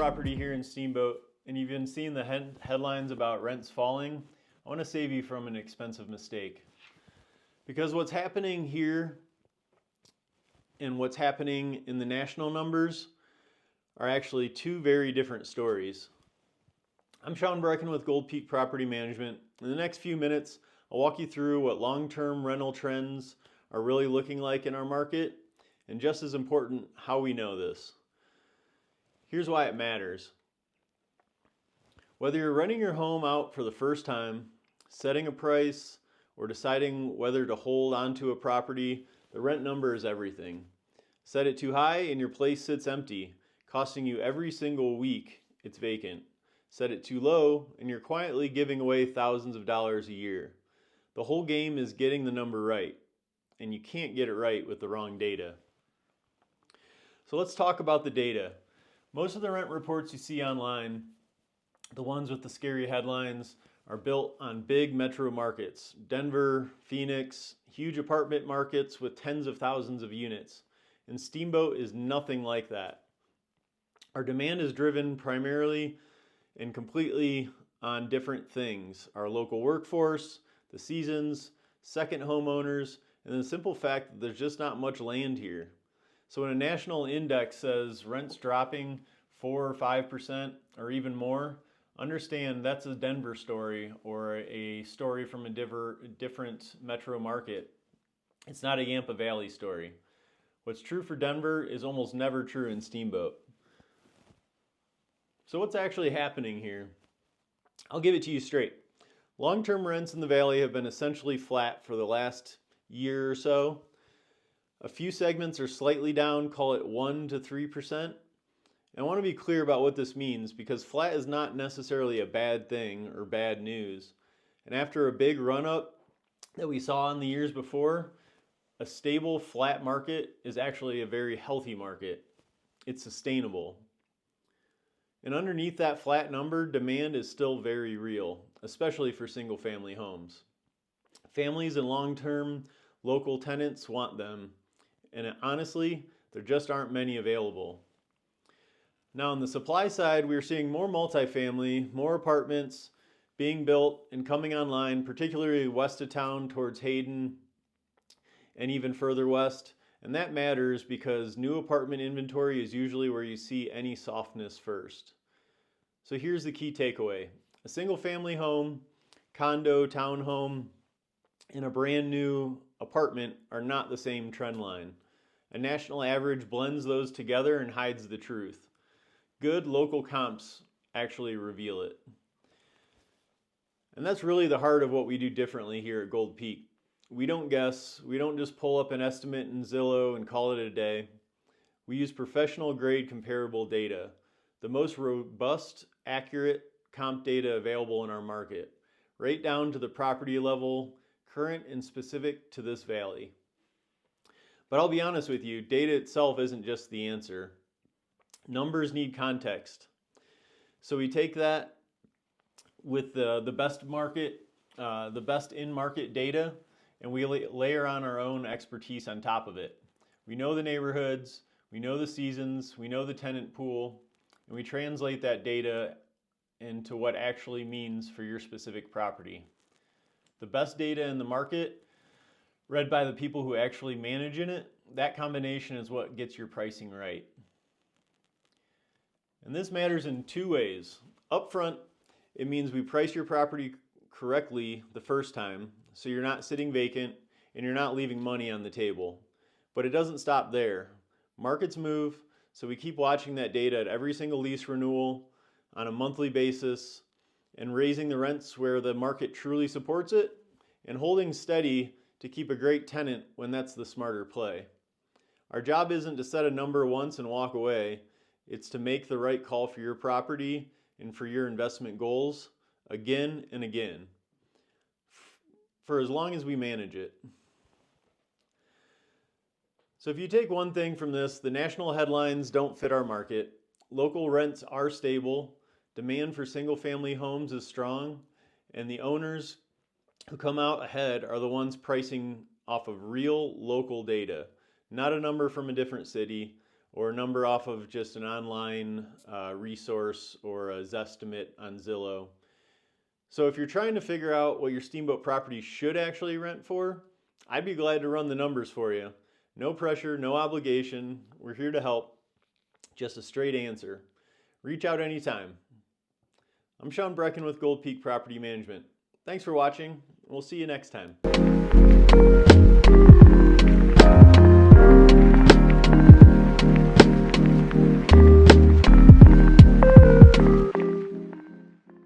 property here in Steamboat, and you've been seeing the headlines about rents falling, I want to save you from an expensive mistake. Because what's happening here and what's happening in the national numbers are actually two very different stories. I'm Bruecken with Gold Peak Property Management. In the next few minutes, I'll walk you through what long-term rental trends are really looking like in our market, and just as important, how we know this. Here's why it matters. Whether you're renting your home out for the first time, setting a price, or deciding whether to hold onto a property, the rent number is everything. Set it too high and your place sits empty, costing you every single week it's vacant. Set it too low and you're quietly giving away thousands of dollars a year. The whole game is getting the number right, and you can't get it right with the wrong data. So let's talk about the data. Most of the rent reports you see online, the ones with the scary headlines, are built on big metro markets. Denver, Phoenix, huge apartment markets with tens of thousands of units. And Steamboat is nothing like that. Our demand is driven primarily and completely on different things. Our local workforce, the seasons, second homeowners, and the simple fact that there's just not much land here. So when a national index says rent's dropping 4 or 5% or even more, understand that's a Denver story or a story from a different metro market. It's not a Yampa Valley story. What's true for Denver is almost never true in Steamboat. So what's actually happening here? I'll give it to you straight. Long-term rents in the valley have been essentially flat for the last year or so. A few segments are slightly down, call it 1 to 3%. And I want to be clear about what this means, because flat is not necessarily a bad thing or bad news. And after a big run-up that we saw in the years before, a stable flat market is actually a very healthy market. It's sustainable. And underneath that flat number, demand is still very real, especially for single-family homes. Families and long-term local tenants want them. And honestly, there just aren't many available. Now on the supply side, we're seeing more multifamily, more apartments being built and coming online, particularly west of town towards Hayden and even further west. And that matters because new apartment inventory is usually where you see any softness first. So here's the key takeaway. A single family home, condo, townhome, and a brand new apartment are not the same trend line. A national average blends those together and hides the truth. Good local comps actually reveal it. And that's really the heart of what we do differently here at Gold Peak. We don't guess, we don't just pull up an estimate in Zillow and call it a day. We use professional grade comparable data, the most robust, accurate comp data available in our market, right down to the property level, current and specific to this valley. But I'll be honest with you, data itself isn't just the answer. Numbers need context. So we take that with the best market, the best in-market data, and we layer on our own expertise on top of it. We know the neighborhoods, we know the seasons, we know the tenant pool, and we translate that data into what actually means for your specific property. The best data in the market, read by the people who actually manage in it, that combination is what gets your pricing right. And this matters in two ways. Up front, it means we price your property correctly the first time, so you're not sitting vacant and you're not leaving money on the table. But it doesn't stop there. Markets move, so we keep watching that data at every single lease renewal on a monthly basis and raising the rents where the market truly supports it and holding steady to keep a great tenant when that's the smarter play. Our job isn't to set a number once and walk away. It's to make the right call for your property and for your investment goals again and again, for as long as we manage it. So if you take one thing from this, the national headlines don't fit our market. Local rents are stable, demand for single-family homes is strong, and the owners who come out ahead are the ones pricing off of real local data, not a number from a different city or a number off of just an online resource or a Zestimate on Zillow. So if you're trying to figure out what your steamboat property should actually rent for, I'd be glad to run the numbers for you. No pressure, no obligation. We're here to help. Just a straight answer. Reach out anytime. I'm Bruecken with Gold Peak Property Management. Thanks for watching. We'll see you next time.